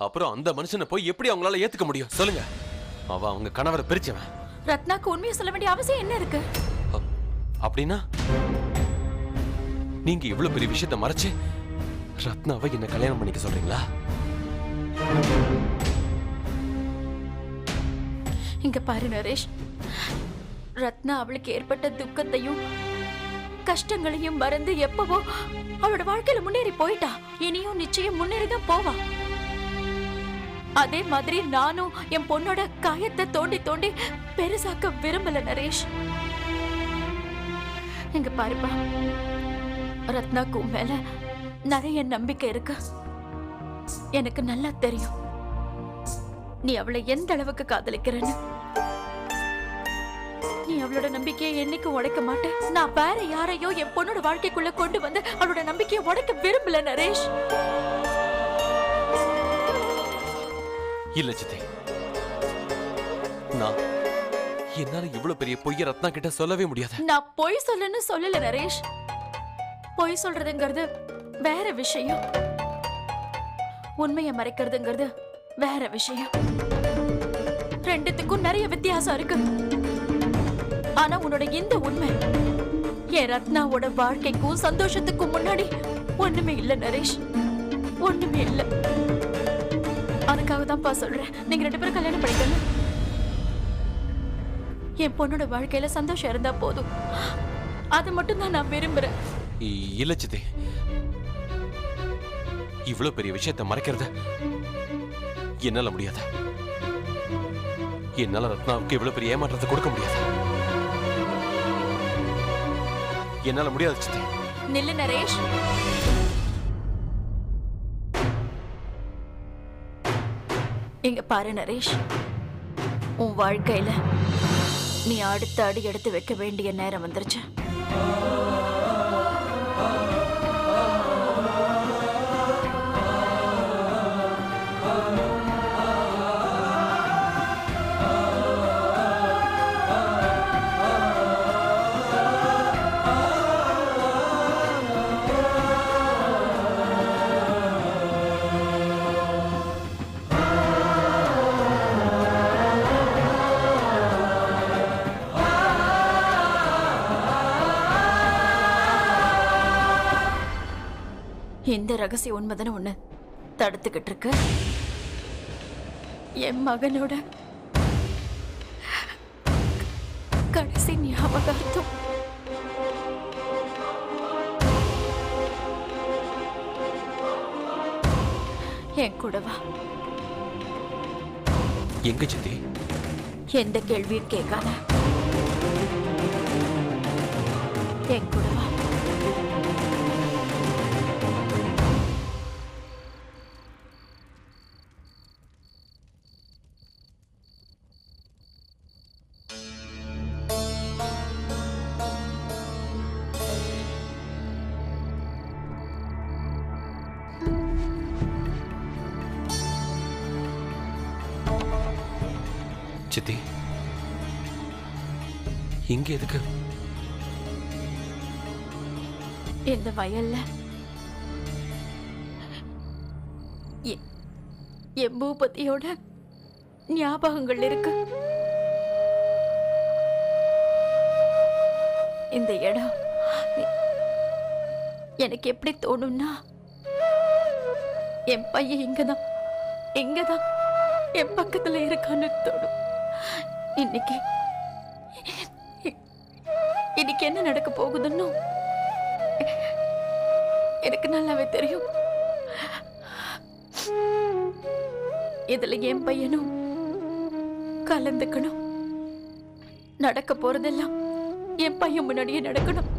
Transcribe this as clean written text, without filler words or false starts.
அப்புறம் அந்த மனுஷனை போய் எப்படி அவங்களால ஏத்துக்க முடியும் சொல்லுங்க? அவ அவங்க கணவரை பிரிச்சவன். ரத்னாக்கு உண்மையை சொல்ல வேண்டிய அவசியம் என்ன இருக்கு? அப்படின்னா நீங்க இவ்வளவு பெரிய விஷயத்தை மறைச்சு ரத்னாவை என்ன கல்யாணம் பண்ணிக்க சொல்றீங்களா? இங்க பாரு நரேஷ், ரத்னா அவளுக்கு ஏற்பட்ட துக்கத்தையும் கஷ்டங்களையும் மறந்து எப்பவோ அவளோட வாழ்க்கையில முன்னேறி போயிட்டா. இனியும் நிச்சயம் முன்னேறிதான் போவா. அதே மாதிரி நானும் என் பொண்ணோட காயத்தை தோண்டி தோண்டி பெருசாக்க விரும்பல நரேஷ். இங்க பாருப்பா, ரத்னாக்கு மேல நிறைய நம்பிக்கை இருக்கு. எனக்கு நல்லா தெரியும் நீ அவளை எந்த அளவுக்கு காதலிக்கிறன்னு. நீ அவளோட நம்பிக்கையை என்னைக்கு உடைக்க மாட்டேன். நான் வேற யாரையோ என் பொண்ணோட வாழ்க்கைக்குள்ள கொண்டு வந்து அவளோட நம்பிக்கையை உடைக்க விரும்பல நரேஷ். இல்ல சித்தி, நான் என்னால இவ்வளவு பெரிய பொய்ய ரத்னா கிட்ட சொல்லவே முடியாது. நான் பொய் சொல்லன்னு சொல்லல நரேஷ். பொய் சொல்றதுங்கிறது வேற விஷயம், உண்மையை மறைக்கிறதுங்கிறது வேற விஷயம். ரெண்டுத்துக்கும் நிறைய வித்தியாசம் இருக்கு. ஆனா உன்னோட இந்த உண்மை என் ரத்னாவோட வாழ்க்கைக்கும் சந்தோஷத்துக்கும் முன்னாடி ஒண்ணுமே இல்ல நரேஷ், ஒண்ணுமே இல்ல. அதுக்காக தான் சொல்றேன், நீங்க 2 பேரும் கல்யாணம் பண்ணிக்கணும். என் பொண்ணோட வாழ்க்கையில சந்தோஷம் இருந்தா போதும், அது மட்டும் தான் நான் விரும்புறேன். இல்ல சித்தி, இவ்வளவு பெரிய விஷயத்தை மறைக்கிறது என்னால முடியாது. என்னால ரத்னாவுக்கு இவ்வளவு பெரிய ஏமாற்றத்தை கொடுக்க முடியாது. என்னால முடியாது சித்தி. நில்லு நரேஷ். இங்க பாரு நரேஷ், உன் வாழ்க்கையில நீ அடுத்த அடி எடுத்து வைக்க வேண்டிய நேரம் வந்துருச்சு. இந்த ரகசிய உண்மைதானே ஒண்ணு தடுத்துக்கிட்டு இருக்கு. என் மகனோட கடைசி ஞாபகார்த்தம். என் கூட வா. எங்க சித்தி? எந்த கேள்வியும் கேட்காத, என் கூட வா. சித்தி, இங்க எதுக்கு? இந்த வயல்ல என் பூபதியோட ஞாபகங்கள் இருக்கு. இந்த இடம் எனக்கு எப்படி தோணும்னா, என் பையன் இங்கதான் என் பக்கத்துல இருக்கான்னு தோணும். இன்னைக்கு என்ன நடக்க போகுதுன்னு எனக்கு நல்லாவே தெரியும். இதுல என் பையனும் கலந்துக்கணும். நடக்க போறதெல்லாம் என் பையன் முன்னாடியே நடக்கணும்.